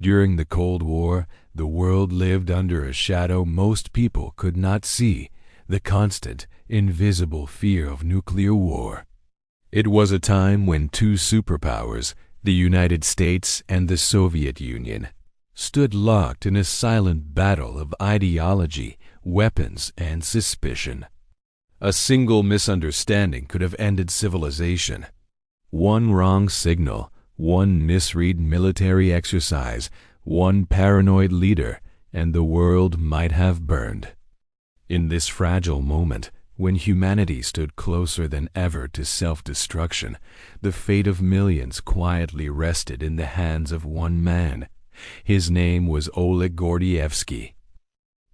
During the Cold War, the world lived under a shadow most people could not see, the constant, invisible fear of nuclear war. It was a time when two superpowers, the United States and the Soviet Union, stood locked in a silent battle of ideology, weapons, and suspicion. A single misunderstanding could have ended civilization. One wrong signal, one misread military exercise, one paranoid leader, and the world might have burned. In this fragile moment, when humanity stood closer than ever to self-destruction, the fate of millions quietly rested in the hands of one man. His name was Oleg Gordievsky.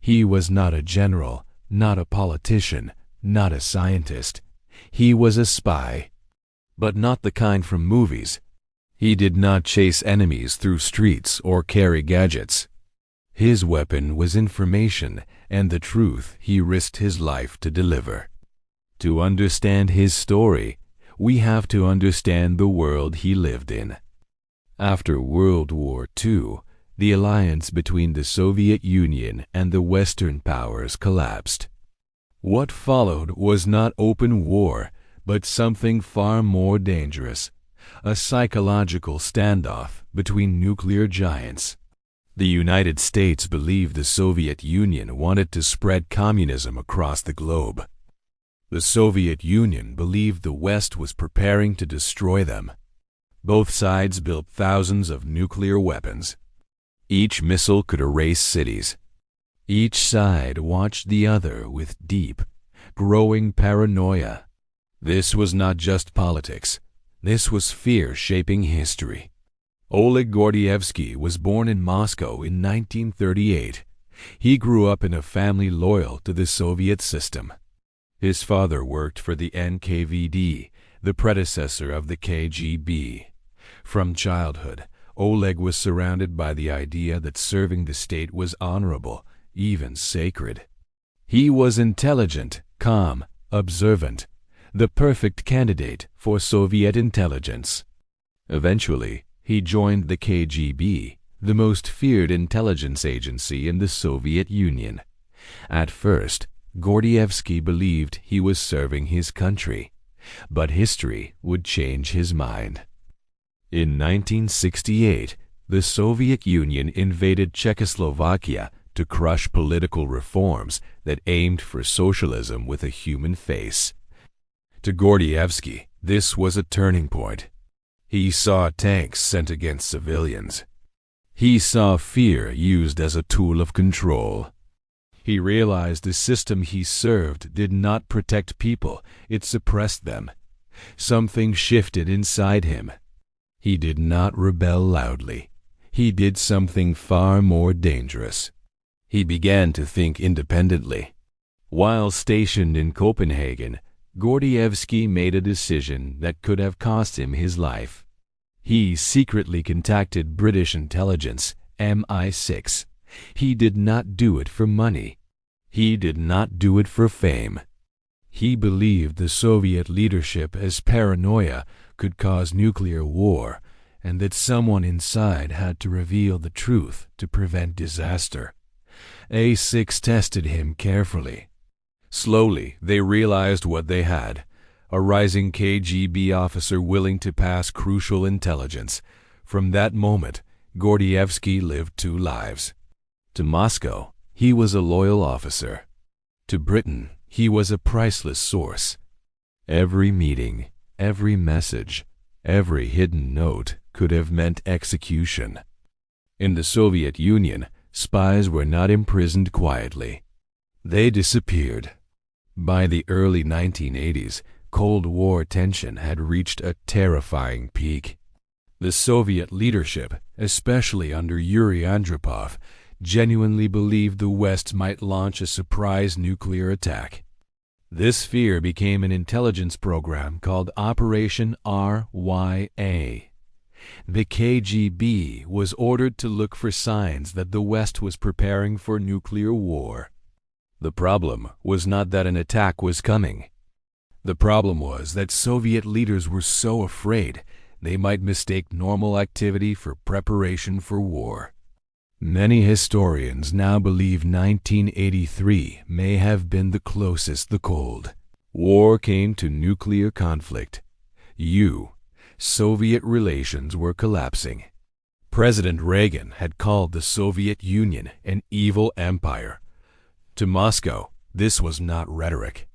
He was not a general, not a politician, not a scientist. He was a spy, but not the kind from movies. He did not chase enemies through streets or carry gadgets. His weapon was information and the truth he risked his life to deliver. To understand his story, we have to understand the world he lived in. After World War II, the alliance between the Soviet Union and the Western powers collapsed. What followed was not open war, but something far more dangerous, a psychological standoff between nuclear giants. The United States believed the Soviet Union wanted to spread communism across the globe. The Soviet Union believed the West was preparing to destroy them. Both sides built thousands of nuclear weapons. Each missile could erase cities. Each side watched the other with deep, growing paranoia. This was not just politics. This was fear shaping history. Oleg Gordievsky was born in Moscow in 1938. He grew up in a family loyal to the Soviet system. His father worked for the NKVD, the predecessor of the KGB. From childhood, Oleg was surrounded by the idea that serving the state was honorable, even sacred. He was intelligent, calm, observant, the perfect candidate for Soviet intelligence. Eventually, he joined the KGB, the most feared intelligence agency in the Soviet Union. At first, Gordievsky believed he was serving his country, but history would change his mind. In 1968, the Soviet Union invaded Czechoslovakia to crush political reforms that aimed for socialism with a human face. To Gordievsky, this was a turning point. He saw tanks sent against civilians. He saw fear used as a tool of control. He realized the system he served did not protect people, it suppressed them. Something shifted inside him. He did not rebel loudly. He did something far more dangerous. He began to think independently. While stationed in Copenhagen, Gordievsky made a decision that could have cost him his life. He secretly contacted British intelligence, MI6. He did not do it for money. He did not do it for fame. He believed the Soviet leadership as paranoia could cause nuclear war, and that someone inside had to reveal the truth to prevent disaster. A6 tested him carefully. Slowly, they realized what they had. A rising KGB officer willing to pass crucial intelligence. From that moment, Gordievsky lived two lives. To Moscow, he was a loyal officer. To Britain, he was a priceless source. Every meeting, every message, every hidden note could have meant execution. In the Soviet Union, spies were not imprisoned quietly. They disappeared. By the early 1980s, Cold War tension had reached a terrifying peak. The Soviet leadership, especially under Yuri Andropov, genuinely believed the West might launch a surprise nuclear attack. This fear became an intelligence program called Operation RYA. The KGB was ordered to look for signs that the West was preparing for nuclear war. The problem was not that an attack was coming. The problem was that Soviet leaders were so afraid they might mistake normal activity for preparation for war. Many historians now believe 1983 may have been the closest the Cold War came to nuclear conflict. Soviet relations were collapsing. President Reagan had called the Soviet Union an evil empire. To Moscow, this was not rhetoric.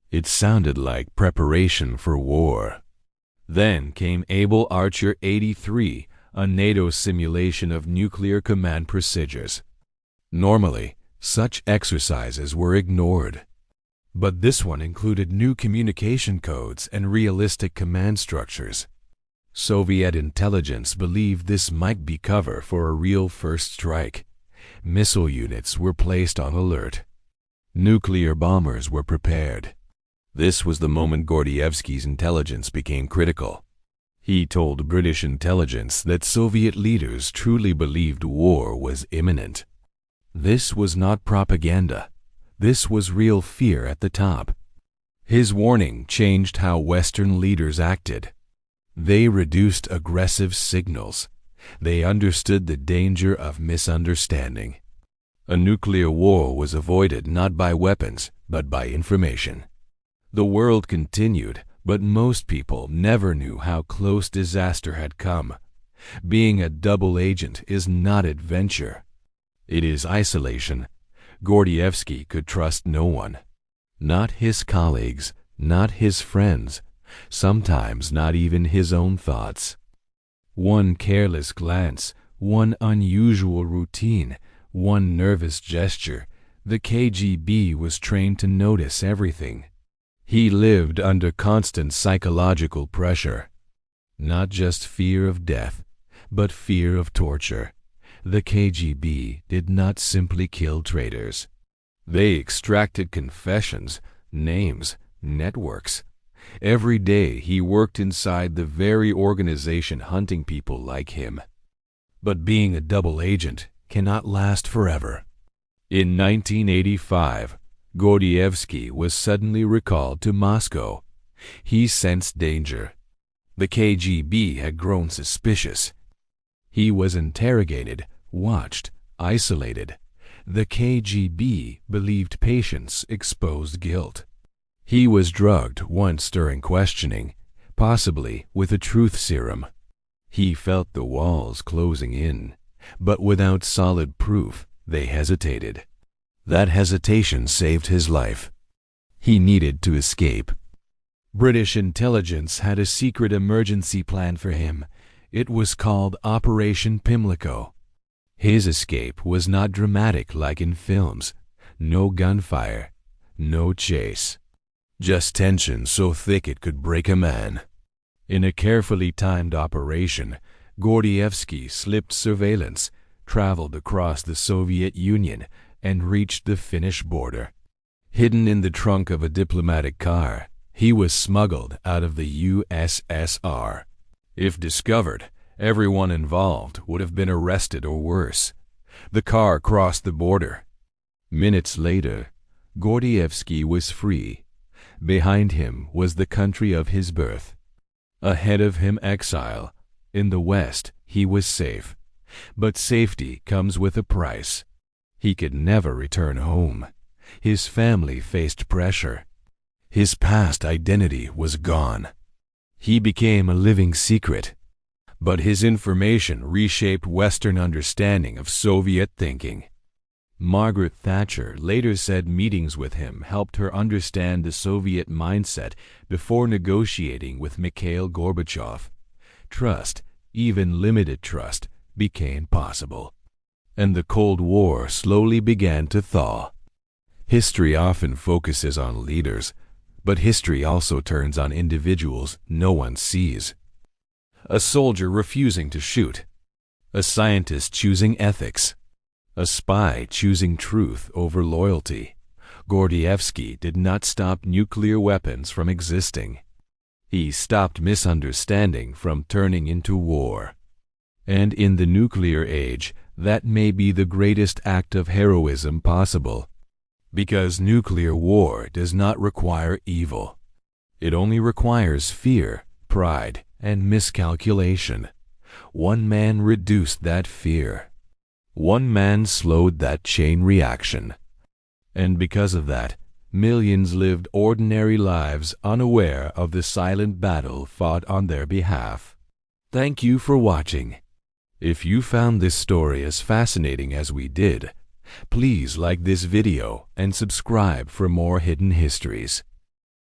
It sounded like preparation for war. Then came Able Archer 83, a NATO simulation of nuclear command procedures. Normally, such exercises were ignored. But this one included new communication codes and realistic command structures. Soviet intelligence believed this might be cover for a real first strike. Missile units were placed on alert. Nuclear bombers were prepared. This was the moment Gordievsky's intelligence became critical. He told British intelligence that Soviet leaders truly believed war was imminent. This was not propaganda. This was real fear at the top. His warning changed how Western leaders acted. They reduced aggressive signals. They understood the danger of misunderstanding. A nuclear war was avoided not by weapons, but by information. The world continued, but most people never knew how close disaster had come. Being a double agent is not adventure. It is isolation. Gordievsky could trust no one. Not his colleagues, not his friends, sometimes not even his own thoughts. One careless glance, one unusual routine, one nervous gesture, the KGB was trained to notice everything. He lived under constant psychological pressure. Not just fear of death, but fear of torture. The KGB did not simply kill traitors. They extracted confessions, names, networks. Every day he worked inside the very organization hunting people like him. But being a double agent cannot last forever. In 1985, Gordievsky was suddenly recalled to Moscow. He sensed danger. The KGB had grown suspicious. He was interrogated, watched, isolated. The KGB believed patience exposed guilt. He was drugged once during questioning, possibly with a truth serum. He felt the walls closing in, but without solid proof, they hesitated. That hesitation saved his life. He needed to escape. British intelligence had a secret emergency plan for him. It was called Operation Pimlico. His escape was not dramatic like in films. No gunfire, no chase. Just tension so thick it could break a man. In a carefully timed operation, Gordievsky slipped surveillance, traveled across the Soviet Union, and reached the Finnish border. Hidden in the trunk of a diplomatic car, he was smuggled out of the USSR. If discovered, everyone involved would have been arrested or worse. The car crossed the border. Minutes later, Gordievsky was free. Behind him was the country of his birth. Ahead of him exile. In the West, he was safe. But safety comes with a price. He could never return home. His family faced pressure. His past identity was gone. He became a living secret. But his information reshaped Western understanding of Soviet thinking. Margaret Thatcher later said meetings with him helped her understand the Soviet mindset before negotiating with Mikhail Gorbachev. Trust, even limited trust, became possible. And the Cold War slowly began to thaw. History often focuses on leaders, but history also turns on individuals no one sees. A soldier refusing to shoot. A scientist choosing ethics. A spy choosing truth over loyalty. Gordievsky did not stop nuclear weapons from existing. He stopped misunderstanding from turning into war. And in the nuclear age, that may be the greatest act of heroism possible. Because nuclear war does not require evil. It only requires fear, pride, and miscalculation. One man reduced that fear. One man slowed that chain reaction. And because of that, millions lived ordinary lives unaware of the silent battle fought on their behalf. Thank you for watching. If you found this story as fascinating as we did, please like this video and subscribe for more hidden histories.